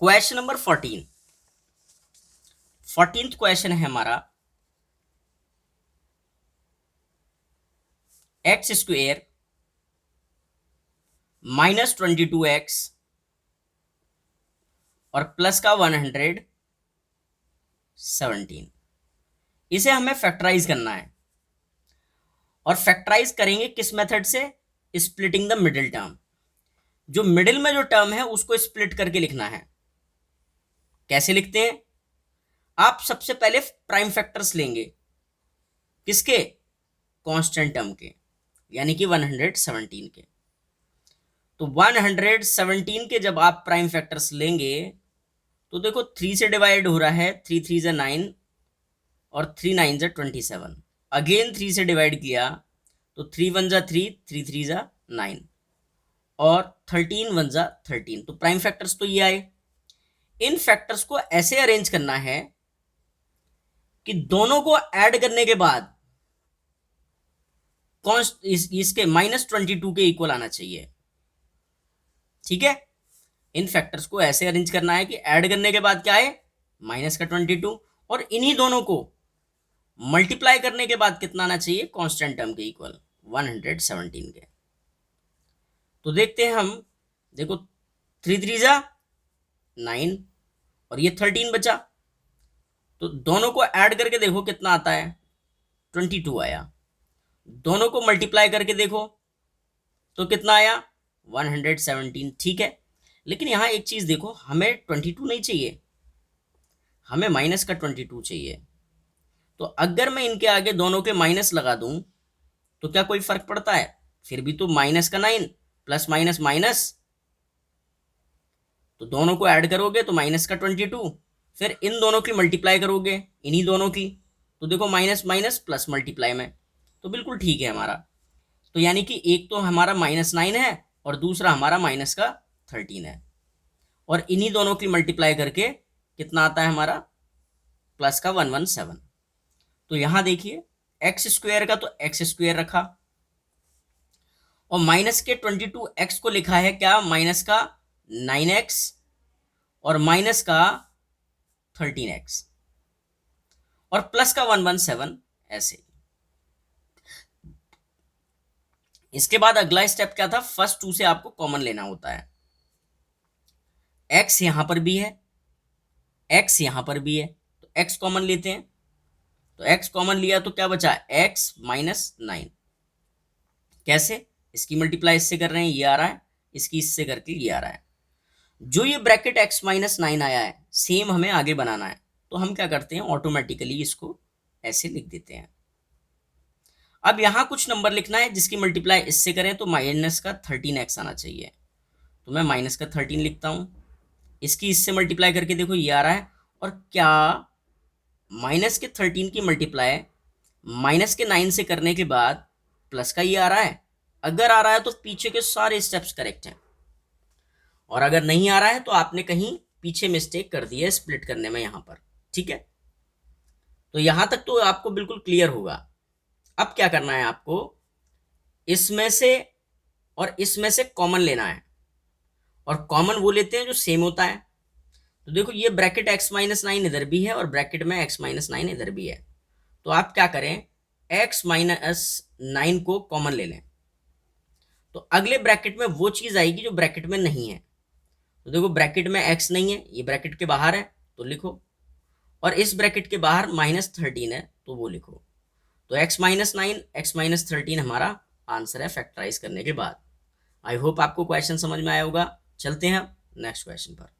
Question number 14th question है हमारा, x square -22x और प्लस का 117, इसे हमें फैक्टराइज करना है। और फैक्टराइज करेंगे किस मेथड से? Splitting the middle term. जो मिडिल में जो टर्म है उसको स्प्लिट करके लिखना है। कैसे लिखते हैं? आप सबसे पहले प्राइम फैक्टर्स लेंगे, किसके? कांस्टेंट टर्म के, यानी कि 117 के। तो 117 के जब आप प्राइम फैक्टर्स लेंगे तो देखो 3 से डिवाइड हो रहा है, 3 3 जा 9 और 3 9 जा 27। अगेन 3 से डिवाइड किया तो 3 1 जा 3, 3 3 जा 9 और 13 1 जा 13। तो प्राइम फैक्टर्स तो ये आए। इन फैक्टर्स को ऐसे अरेंज करना है कि दोनों को ऐड करने के बाद इसके -22 के इक्वल आना चाहिए। ठीक है, इन फैक्टर्स को ऐसे अरेंज करना है कि ऐड करने के बाद क्या है? -22, और इन्हीं दोनों को मल्टीप्लाई करने के बाद कितना आना चाहिए? कांस्टेंट टर्म के इक्वल 117 के। तो देखते हैं हम, देखो 3 3 जा 9 और ये 13 बचा, तो दोनों को ऐड करके देखो कितना आता है? 22 आया। दोनों को मल्टीप्लाई करके देखो तो कितना आया? 117। ठीक है, लेकिन यहां एक चीज देखो, हमें 22 नहीं चाहिए, हमें माइनस का 22 चाहिए। तो अगर मैं इनके आगे दोनों के माइनस लगा दूं तो क्या कोई फर्क पड़ता है? फिर भी तो माइनस का 9 प्लस माइनस माइनस, तो दोनों को ऐड करोगे तो माइनस का 22, फिर इन दोनों की मल्टीप्लाई करोगे इन्हीं दोनों की, तो देखो माइनस माइनस प्लस मल्टीप्लाई में, तो बिल्कुल ठीक है हमारा। तो यानी कि एक तो हमारा -9 है और दूसरा हमारा माइनस का 13 है, और इन्हीं दोनों की मल्टीप्लाई करके कितना आता है हमारा? प्लस का 117। तो यहां देखिए एक्स स्क्वेयर का तो एक्स स्क्वेयर रखा, और माइनस के 22x को लिखा है क्या? माइनस का 9x और माइनस का 13x और प्लस का 117 ऐसे। इसके बाद अगला स्टेप क्या था? फर्स्ट 2 से आपको कॉमन लेना होता है। x यहां पर भी है, x यहां पर भी है, तो x कॉमन लेते हैं। तो x कॉमन लिया तो क्या बचा? x -9। कैसे? इसकी मल्टीप्लाई इससे कर रहे हैं, ये आ रहा है, इसकी इससे करके ये आ रहा है। जो ये ब्रैकेट x -9 आया है सेम हमें आगे बनाना है, तो हम क्या करते हैं? ऑटोमेटिकली इसको ऐसे लिख देते हैं। अब यहां कुछ नंबर लिखना है जिसकी मल्टीप्लाई इससे करें तो माइनस का 13x आना चाहिए, तो मैं माइनस का 13 लिखता हूं। इसकी इससे मल्टीप्लाई करके देखो ये आ रहा है, और क्या माइनस के 13 की मल्टीप्लाई माइनस के 9 से करने के बाद प्लस का ये आ रहा है? अगर आ रहा है तो पीछे के सारे स्टेप्स करेक्ट हैं, और अगर नहीं आ रहा है तो आपने कहीं पीछे मिस्टेक कर दी है स्प्लिट करने में यहां पर। ठीक है, तो यहां तक तो आपको बिल्कुल क्लियर होगा। अब क्या करना है आपको? इसमें से और इसमें से कॉमन लेना है, और कॉमन वो लेते हैं जो सेम होता है। तो देखो ये ब्रैकेट x -9 इधर भी है और ब्रैकेट में x -9 इधर भी है, तो आप क्या करें? x -9 को कॉमन ले लें, तो अगले ब्रैकेट में वो चीज आएगी जो ब्रैकेट में नहीं है। तो देखो ब्रैकेट में x नहीं है, ये ब्रैकेट के बाहर है तो लिखो, और इस ब्रैकेट के बाहर -13 है तो वो लिखो। तो x -9 x -13 हमारा आंसर है फैक्टराइज करने के बाद। आई होप आपको क्वेश्चन समझ में आया होगा। चलते हैं नेक्स्ट क्वेश्चन पर।